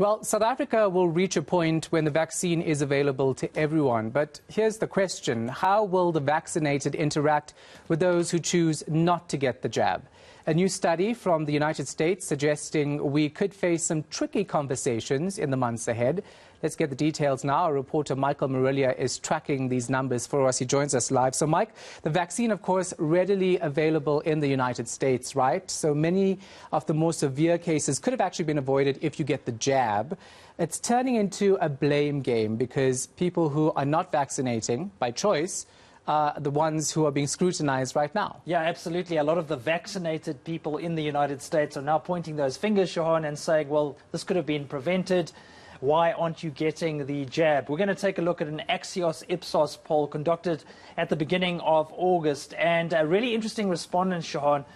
Well, South Africa will reach a point when the vaccine is available to everyone. But here's the question. How will the vaccinated interact with those who choose not to get the jab? A new study from the United States suggesting we could face some tricky conversations in the months ahead. Let's get the details now. Our reporter Michael Marilia is tracking these numbers for us. He joins us live. So, Mike, the vaccine, of course, readily available in the United States, right? So many of the more severe cases could have actually been avoided if you get the jab. It's turning into a blame game because people who are not vaccinating by choice are the ones who are being scrutinized right now. Yeah, absolutely. A lot of the vaccinated people in the United States are now pointing those fingers, Shahan, and saying, well, this could have been prevented. Why aren't you getting the jab? We're going to take a look at an Axios Ipsos poll conducted at the beginning of August. And a really interesting respondent, Shahan,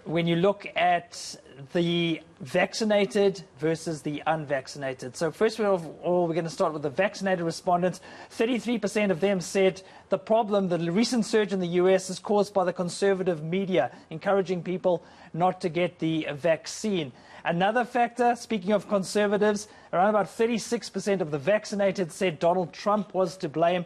when you look at the vaccinated versus the unvaccinated. So first of all, we're going to start with the vaccinated respondents. 33% of them said the problem, the recent surge in the US, is caused by the conservative media, encouraging people not to get the vaccine. Another factor, speaking of conservatives, around about 36% of the vaccinated said Donald Trump was to blame,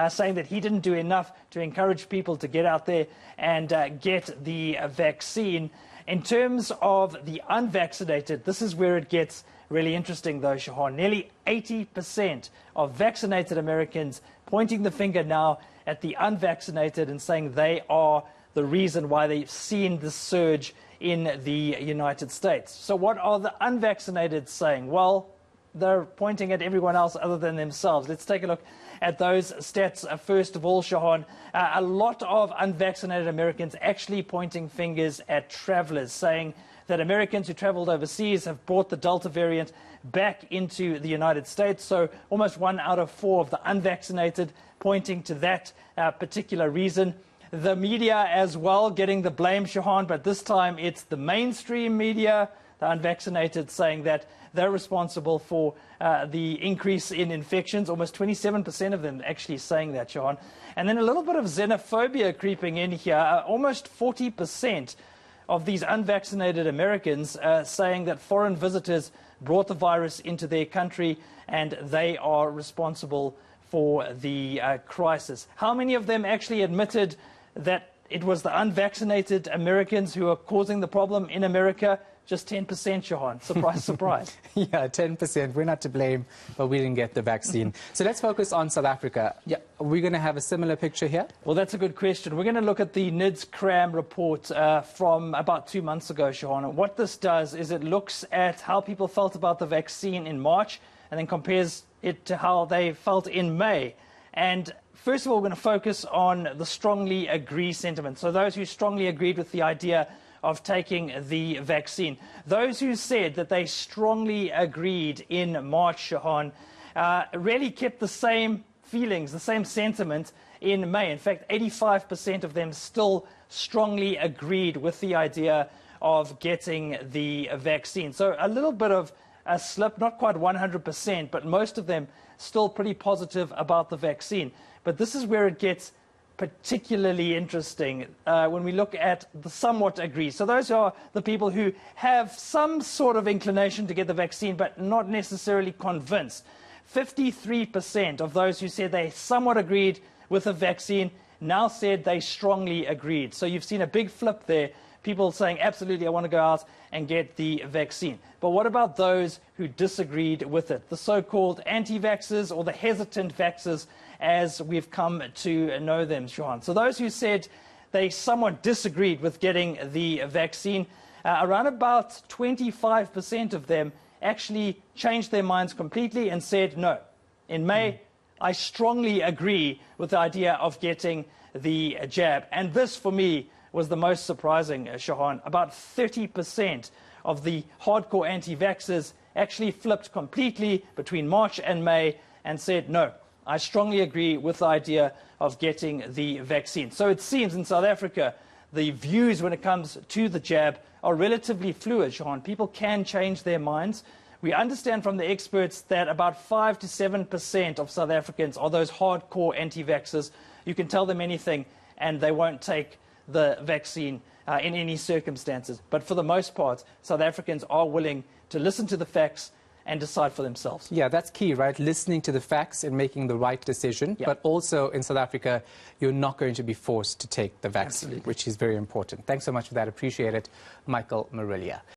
saying that he didn't do enough to encourage people to get out there and get the vaccine. In terms of the unvaccinated, this is where it gets really interesting, though, Shahan. Nearly 80% of vaccinated Americans pointing the finger now at the unvaccinated and saying they are the reason why they've seen the surge in the United States. So what are the unvaccinated saying? Well, they're pointing at everyone else other than themselves. Let's take a look at those stats first of all, Shahan. A lot of unvaccinated Americans actually pointing fingers at travelers, saying that Americans who traveled overseas have brought the Delta variant back into the United States. So almost 1 out of 4 of the unvaccinated pointing to that particular reason. The media as well getting the blame, Shahan, but this time it's the mainstream media, the unvaccinated, saying that they're responsible for the increase in infections. Almost 27% of them actually saying that, Shahan. And then a little bit of xenophobia creeping in here. Almost 40% of these unvaccinated Americans saying that foreign visitors brought the virus into their country and they are responsible for the crisis. How many of them actually admitted that it was the unvaccinated Americans who are causing the problem in America? Just 10%, Shahan. Surprise, surprise. Yeah, 10%. We're not to blame, but we didn't get the vaccine. So let's focus on South Africa. Yeah, are we going to have a similar picture here? Well, that's a good question. We're going to look at the NIDS CRAM report from about 2 months ago, Shahan. And what this does is it looks at how people felt about the vaccine in March and then compares it to how they felt in May. And first of all, we're going to focus on the strongly agree sentiment. So those who strongly agreed with the idea of taking the vaccine. Those who said that they strongly agreed in March, Shahan, really kept the same feelings, the same sentiment in May. In fact, 85% of them still strongly agreed with the idea of getting the vaccine. So a little bit of a slip, not quite 100%, but most of them still pretty positive about the vaccine. But this is where it gets particularly interesting when we look at the somewhat agree. So those are the people who have some sort of inclination to get the vaccine, but not necessarily convinced. 53% of those who said they somewhat agreed with the vaccine now said they strongly agreed. So you've seen a big flip there. People saying, absolutely, I want to go out and get the vaccine. But what about those who disagreed with it? The so-called anti-vaxxers or the hesitant vaxxers, as we've come to know them, Shahan. So those who said they somewhat disagreed with getting the vaccine, around about 25% of them actually changed their minds completely and said, no, in May, I strongly agree with the idea of getting the jab. And this, for me, was the most surprising, Shahan. About 30% of the hardcore anti-vaxxers actually flipped completely between March and May and said, no, I strongly agree with the idea of getting the vaccine. So it seems in South Africa, the views when it comes to the jab are relatively fluid, Shahan. People can change their minds. We understand from the experts that about 5 to 7% of South Africans are those hardcore anti-vaxxers. You can tell them anything and they won't take the vaccine in any circumstances. But for the most part, South Africans are willing to listen to the facts and decide for themselves. Yeah, that's key, right? Listening to the facts and making the right decision. Yeah. But also in South Africa, you're not going to be forced to take the vaccine, Absolutely. which is very important. Thanks so much for that. Appreciate it, Michael Marilia.